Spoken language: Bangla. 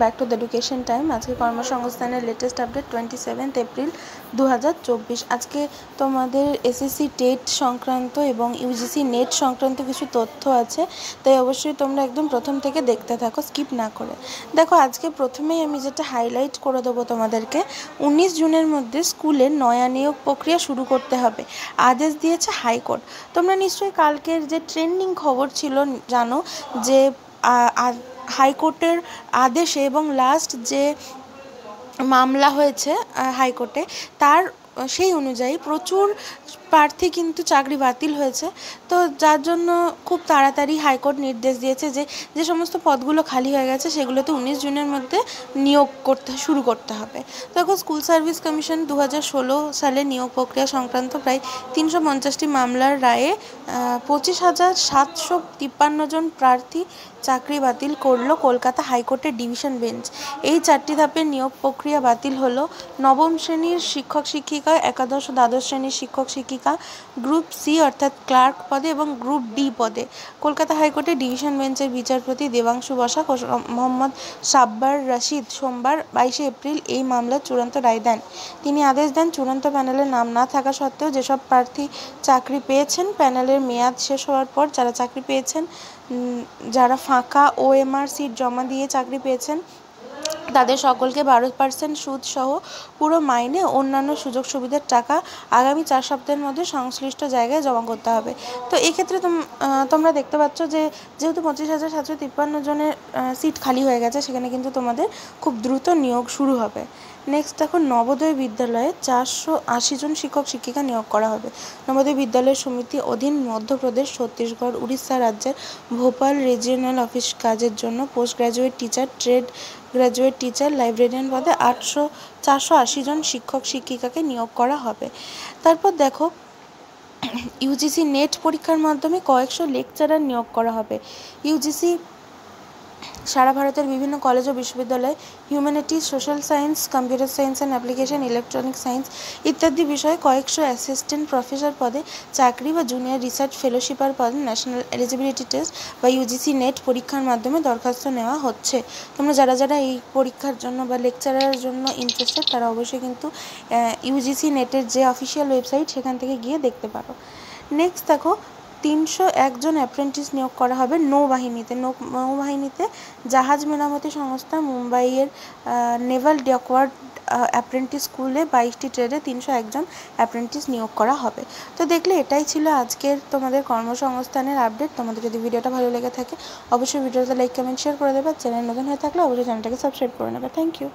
Back to the education time. আজকে কর্মসংস্থানের লেটেস্ট আপডেট 27 এপ্রিল 2024। আজকে তোমাদের এসএসসি টেট সংক্রান্ত এবং ইউজিসি নেট সংক্রান্ত কিছু তথ্য আছে, তাই অবশ্যই তোমরা একদম প্রথম থেকে দেখতে থাকো, স্কিপ না করে। দেখো, আজকে প্রথমেই আমি যেটা হাইলাইট করে দেবো তোমাদেরকে, 19 জুনের মধ্যে স্কুলের নয়া নিয়োগ প্রক্রিয়া শুরু করতে হবে, আদেশ দিয়েছে হাইকোর্ট। তোমরা নিশ্চয়ই কালকের যে ট্রেন্ডিং খবর ছিল জানো যে হাইকোর্টের আদেশে এবং লাস্ট যে মামলা হয়েছে হাইকোর্টে তার সেই অনুযায়ী প্রচুর প্রার্থী কিন্তু চাকরি বাতিল হয়েছে। তো যার জন্য খুব তাড়াতাড়ি হাইকোর্ট নির্দেশ দিয়েছে যে যে সমস্ত পদগুলো খালি হয়ে গেছে সেগুলোতে 19 জুনের মধ্যে নিয়োগ শুরু করতে হবে। দেখো, স্কুল সার্ভিস কমিশন 2016 সালে নিয়োগ প্রক্রিয়া সংক্রান্ত প্রায় 350টি মামলার রায়ে 25,753 জন প্রার্থী চাকরি বাতিল করলো কলকাতা হাইকোর্টের ডিভিশন বেঞ্চ। এই 4টি ধাপের নিয়োগ প্রক্রিয়া বাতিল হলো নবম শ্রেণীর শিক্ষক শিক্ষিকা, একাদশ ও দ্বাদশ শ্রেণীর শিক্ষক শিক্ষিকা, গ্রুপ সি অর্থাৎ ক্লার্ক পদে এবং গ্রুপ ডি পদে। কলকাতা হাইকোর্টের ডিভিশন বেঞ্চের বিচারপতি দেবাংশু বসাক ও মোহাম্মদ সাব্বার রশিদ সোমবার 22 এপ্রিল এই মামলার চূড়ান্ত রায় দেন। তিনি আদেশ দেন, চূড়ান্ত প্যানেলের নাম না থাকা সত্ত্বেও যেসব প্রার্থী চাকরি পেয়েছেন, প্যানেলের মেয়াদ শেষ হওয়ার পর যারা চাকরি পেয়েছেন, যারা ফাঁকা ওএমআর সিট জমা দিয়ে চাকরি পেয়েছেন, তাদের সকলকে 12% সুদ সহ পুরো মাইনে অন্যান্য সুযোগ সুবিধার টাকা আগামী 4 সপ্তাহের মধ্যে সংশ্লিষ্ট জায়গায় জমা করতে হবে। তো এক্ষেত্রে তোমরা দেখতে পাচ্ছ যে যেহেতু 25,753 জনের সিট খালি হয়ে গেছে, সেখানে কিন্তু তোমাদের খুব দ্রুত নিয়োগ শুরু হবে। নেক্সট দেখো, নবোদয় বিদ্যালয়ে 480 জন শিক্ষক শিক্ষিকা নিয়োগ করা হবে। নবোদয় বিদ্যালয় সমিতি অধীন মধ্যপ্রদেশ, ছত্তিশগড়, উড়িষ্যা রাজ্যের ভোপাল রিজিওনাল অফিস কাজের জন্য post graduate teacher, trade graduate teacher, librarian পদে 480 জন শিক্ষক শিক্ষিকাকে নিয়োগ করা হবে। তারপর দেখো, ইউজিসি নেট পরীক্ষার মাধ্যমে কয়েকশো লেকচারার নিয়োগ করা হবে। ইউজিসি সারা ভারতের বিভিন্ন কলেজ ও বিশ্ববিদ্যালয়ে humanities, social science, computer science and application, electronic science ইত্যাদি বিষয়ে কয়েকশো অ্যাসিস্ট্যান্ট প্রফেসর পদে চাকরি বা জুনিয়র রিসার্চ ফেলোশিপার পদে ন্যাশনাল এলিজিবিলিটি টেস্ট বা ইউজিসি নেট পরীক্ষার মাধ্যমে দরখাস্ত নেওয়া হচ্ছে। তোমরা যারা যারা এই পরীক্ষার জন্য বা লেকচারারের জন্য ইন্টারেস্টেড, তারা অবশ্যই কিন্তু ইউজিসি নেটের যে অফিসিয়াল ওয়েবসাইট সেখান থেকে গিয়ে দেখতে পারো। নেক্সট দেখো, 301 জন অ্যাপ্রেন্টিস নিয়োগ করা হবে নৌবাহিনীতে জাহাজ মেরামতি সংস্থা মুম্বাইয়ের নেভাল ডকওয়ার্ড অ্যাপ্রেন্টিস স্কুলে 22টি ট্রেডে 301 জন অ্যাপ্রেন্টিস নিয়োগ করা হবে। তো দেখলে, এটাই ছিল আজকের তোমাদের কর্মসংস্থানের আপডেট। তোমাদের যদি ভিডিওটা ভালো লেগে থাকে অবশ্যই ভিডিওতে লাইক, কমেন্ট, শেয়ার করে দেবে। চ্যানেল নতুন হয়ে থাকলে অবশ্যই চ্যানেলটাকে সাবস্ক্রাইব করে নেবে। Thank you.